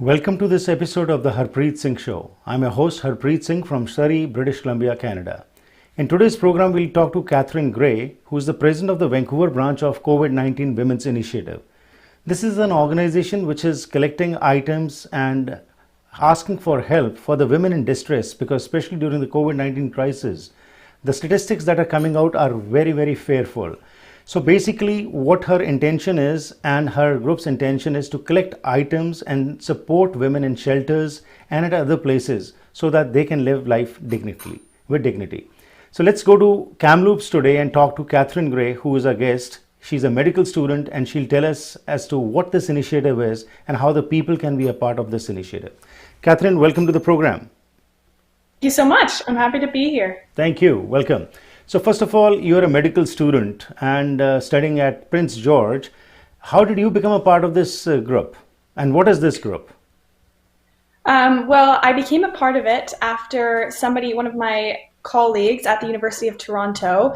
Welcome to this episode of the Harpreet Singh Show. I'm your host Harpreet Singh from Surrey, British Columbia, Canada. In today's program, we'll talk to Katherine Gray, who is the president of the Vancouver branch of COVID-19 Women's Initiative. This is an organization which is collecting items and asking for help for the women in distress, because especially during the COVID-19 crisis, the statistics that are coming out are very, very fearful. So basically what her intention is and her group's intention is to collect items and support women in shelters and at other places so that they can live life with dignity. So let's go to Kamloops today and talk to Katherine Gray, who is our guest. She's a medical student and she'll tell us as to what this initiative is and how the people can be a part of this initiative. Katherine, welcome to the program. Thank you so much. I'm happy to be here. Thank you. Welcome. So first of all, you're a medical student and studying at Prince George. How did you become a part of this group? And what is this group? Well, I became a part of it after one of my colleagues at the University of Toronto,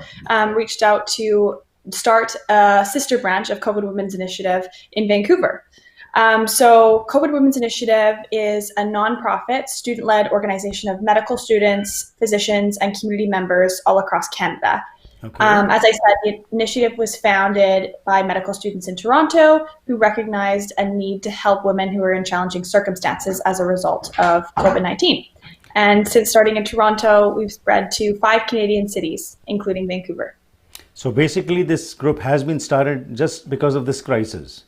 reached out to start a sister branch of COVID Women's Initiative in Vancouver. So COVID Women's Initiative is a nonprofit, student-led organization of medical students, physicians, and community members all across Canada. Okay. As I said, the initiative was founded by medical students in Toronto who recognized a need to help women who are in challenging circumstances as a result of COVID-19. And since starting in Toronto, we've spread to 5 Canadian cities, including Vancouver. So basically this group has been started just because of this crisis.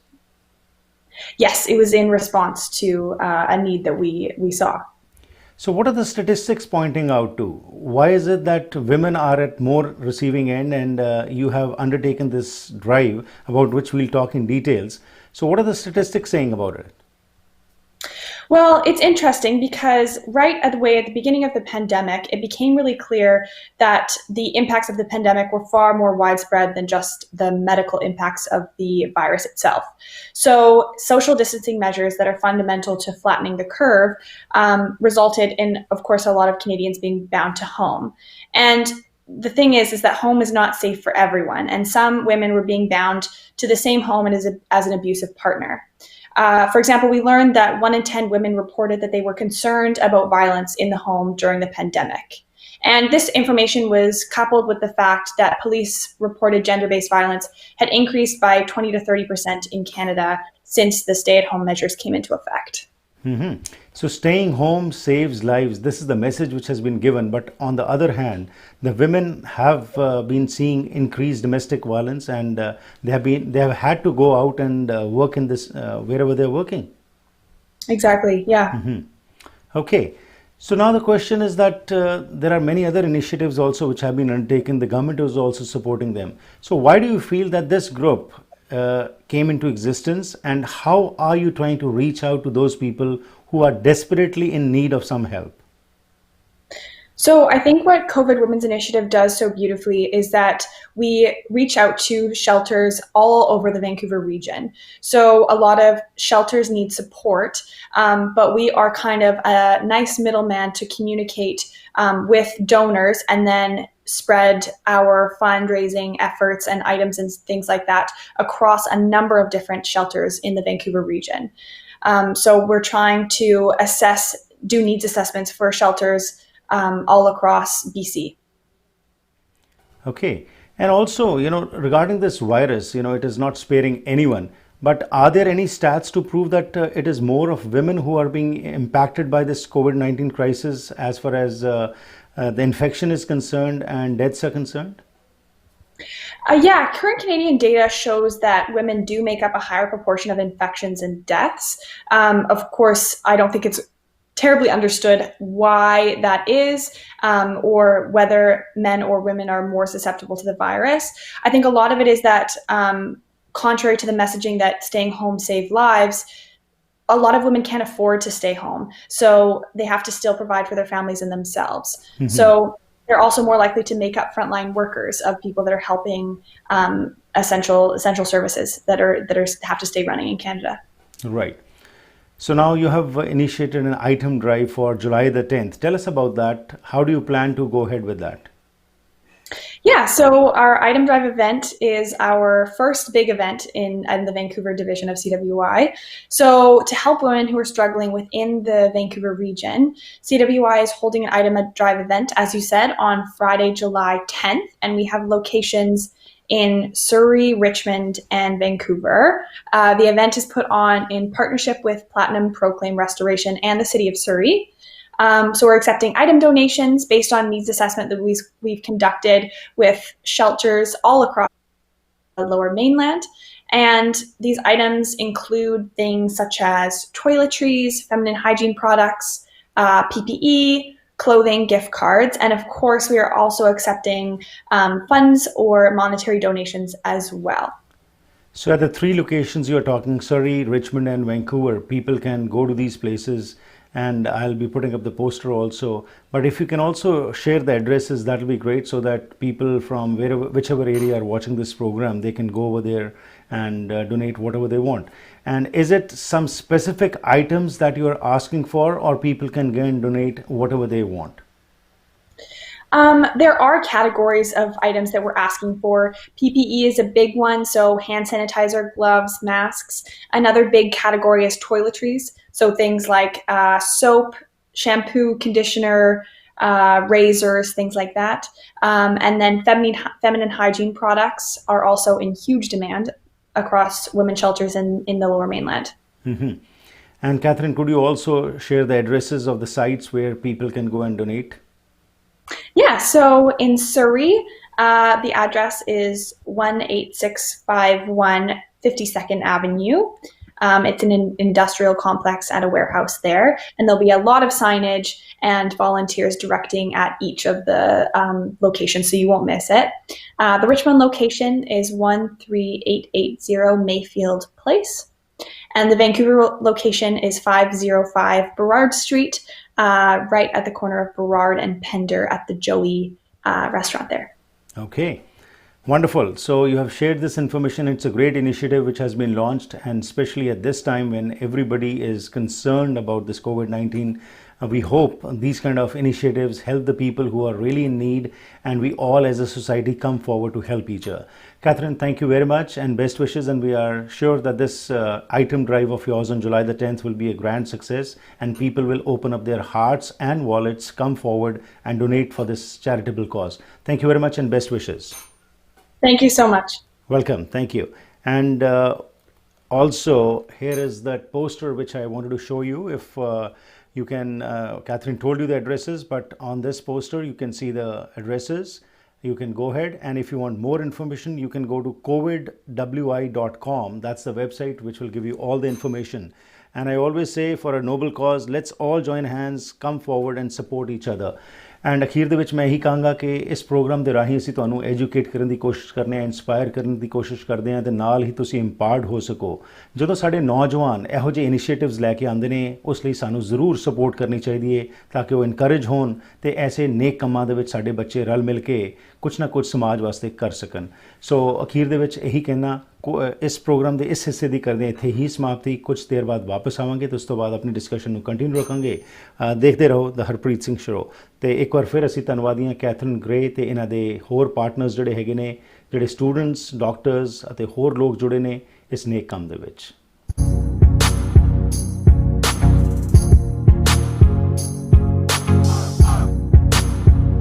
Yes, it was in response to a need that we saw. So what are the statistics pointing out to? Why is it that women are at more receiving end, and you have undertaken this drive about which we'll talk in details? So what are the statistics saying about it? Well, it's interesting because right at the beginning of the pandemic, it became really clear that the impacts of the pandemic were far more widespread than just the medical impacts of the virus itself. So social distancing measures that are fundamental to flattening the curve resulted in, of course, a lot of Canadians being bound to home. And the thing is that home is not safe for everyone. And some women were being bound to the same home and as an abusive partner. For example, we learned that 1 in 10 women reported that they were concerned about violence in the home during the pandemic. And this information was coupled with the fact that police reported gender-based violence had increased by 20 to 30% in Canada since the stay-at-home measures came into effect. Mm-hmm. So staying home saves lives. This is the message which has been given. But on the other hand, the women have been seeing increased domestic violence, and they have had to go out and work in this wherever they're working. Exactly. Yeah. Mm-hmm. Okay. So now the question is that there are many other initiatives also which have been undertaken. The government is also supporting them. So why do you feel that this group came into existence, and how are you trying to reach out to those people who are desperately in need of some help? So I think what COVID Women's Initiative does so beautifully is that we reach out to shelters all over the Vancouver region. So a lot of shelters need support, but we are kind of a nice middleman to communicate with donors and then spread our fundraising efforts and items and things like that across a number of different shelters in the Vancouver region. So we're trying to do needs assessments for shelters all across BC. Okay. And also, regarding this virus, it is not sparing anyone. But are there any stats to prove that it is more of women who are being impacted by this COVID-19 crisis as far as the infection is concerned and deaths are concerned? Yeah, current Canadian data shows that women do make up a higher proportion of infections and deaths. Of course, I don't think it's terribly understood why that is, or whether men or women are more susceptible to the virus. I think a lot of it is that, contrary to the messaging that staying home saved lives, a lot of women can't afford to stay home. So they have to still provide for their families and themselves. Mm-hmm. So they're also more likely to make up frontline workers of people that are helping essential services that have to stay running in Canada. Right. So now you have initiated an item drive for July the 10th. Tell us about that. How do you plan to go ahead with that? Yeah, so our item drive event is our first big event in the Vancouver division of CWI. So, to help women who are struggling within the Vancouver region, CWI is holding an item drive event, as you said, on Friday, July 10th, and we have locations in Surrey, Richmond, and Vancouver. The event is put on in partnership with Platinum Proclaim Restoration and the City of Surrey. So we're accepting item donations based on needs assessment that we've conducted with shelters all across the Lower Mainland. And these items include things such as toiletries, feminine hygiene products, PPE, clothing, gift cards, and of course, we are also accepting funds or monetary donations as well. So at the three locations you're talking, Surrey, Richmond, and Vancouver, people can go to these places, and I'll be putting up the poster also. But if you can also share the addresses, that'll be great, so that people from whichever area are watching this program, they can go over there and donate whatever they want. And is it some specific items that you are asking for, or people can go and donate whatever they want? There are categories of items that we're asking for. PPE is a big one, so hand sanitizer, gloves, masks. Another big category is toiletries, so things like soap, shampoo, conditioner, razors, things like that. And then feminine hygiene products are also in huge demand across women's shelters in the Lower Mainland. Mm-hmm. And Catherine, could you also share the addresses of the sites where people can go and donate? Yeah, so in Surrey, the address is 18651 52nd Avenue. It's an industrial complex at a warehouse there, and there'll be a lot of signage and volunteers directing at each of the locations, so you won't miss it. The Richmond location is 13880 Mayfield Place, and the Vancouver location is 505 Burrard Street, right at the corner of Burrard and Pender at the Joey restaurant there. Okay, wonderful. So you have shared this information. It's a great initiative which has been launched, and especially at this time when everybody is concerned about this COVID-19, we hope these kind of initiatives help the people who are really in need, and we all as a society come forward to help each other. Catherine, thank you very much and best wishes, and we are sure that this item drive of yours on July the 10th will be a grand success, and people will open up their hearts and wallets, come forward and donate for this charitable cause. Thank you very much and best wishes. Thank you so much. Welcome. Thank you. And also, here is that poster which I wanted to show you. If you can, Catherine told you the addresses, but on this poster you can see the addresses. You can go ahead, and if you want more information, you can go to covidwi.com. That's the website which will give you all the information. And I always say, for a noble cause, let's all join hands, come forward and support each other. And ਅਖੀਰ ਦੇ ਵਿੱਚ ਮੈਂ ਇਹੀ ਕਹਾਂਗਾ ਕਿ ਇਸ programme ਦੇ ਰਾਹੀਂ ਅਸੀਂ ਤੁਹਾਨੂੰ ਐਜੂਕੇਟ ਕਰਨ ਦੀ ਕੋਸ਼ਿਸ਼ ਕਰਨੇ ਆ, ਇੰਸਪਾਇਰ ਕਰਨ ਦੀ ਕੋਸ਼ਿਸ਼ ਕਰਦੇ ਹਾਂ, ਅਤੇ ਨਾਲ ਹੀ ਤੁਸੀਂ ਇੰਪਾਰਡ ਹੋ ਸਕੋ। ਜਦੋਂ ਸਾਡੇ ਨੌਜਵਾਨ ਇਹੋ ਜਿਹੇ ਇਨੀਸ਼ੀਏਟਿਵਸ ਲੈ ਕੇ ਆਉਂਦੇ ਨੇ, ਉਸ ਲਈ ਸਾਨੂੰ ਜ਼ਰੂਰ ਸਪੋਰਟ ਕਰਨੀ ਚਾਹੀਦੀ ਹੈ, ਤਾਂ ਕਿ ਉਹ ਇਨਕਰੇਜ ਹੋਣ ਅਤੇ ਐਸੇ ਨੇਕ ਕੰਮਾਂ ਦੇ ਵਿੱਚ ਸਾਡੇ ਬੱਚੇ ਰਲ ਮਿਲ ਕੇ ਕੁਛ ਨਾ ਕੁਛ ਸਮਾਜ ਵਾਸਤੇ ਕਰ ਸਕਣ। ਸੋ ਅਖੀਰ ਦੇ ਵਿੱਚ ਇਹੀ ਕਹਿਣਾ, ਇਸ ਪ੍ਰੋਗਰਾਮ ਦੇ ਇਸ ਹਿੱਸੇ ਦੀ ਕਰਦੇ ਇੱਥੇ ਹੀ ਸਮਾਪਤੀ। ਕੁਝ ਦੇਰ ਬਾਅਦ ਵਾਪਸ ਆਵਾਂਗੇ ਤੇ ਉਸ ਤੋਂ ਬਾਅਦ ਆਪਣੀ ਡਿਸਕਸ਼ਨ ਨੂੰ ਕੰਟੀਨਿਊ ਰੱਖਾਂਗੇ। ਦੇਖਦੇ ਰਹੋ ਦ ਹਰਪ੍ਰੀਤ ਸਿੰਘ ਸ਼ੋ। ਤੇ ਇੱਕ ਵਾਰ ਫਿਰ ਅਸੀਂ ਧੰਨਵਾਦੀ ਹਾਂ ਕੈਥਰੀਨ ਗ੍ਰੇ ਤੇ ਇਹਨਾਂ ਦੇ ਹੋਰ ਪਾਰਟਨਰਸ ਜਿਹੜੇ ਹੈਗੇ ਨੇ, ਜਿਹੜੇ ਸਟੂਡੈਂਟਸ, ਡਾਕਟਰਸ ਅਤੇ ਹੋਰ ਲੋਕ ਜੁੜੇ ਨੇ ਇਸ ਨੇਕ ਕੰਮ ਦੇ ਵਿੱਚ।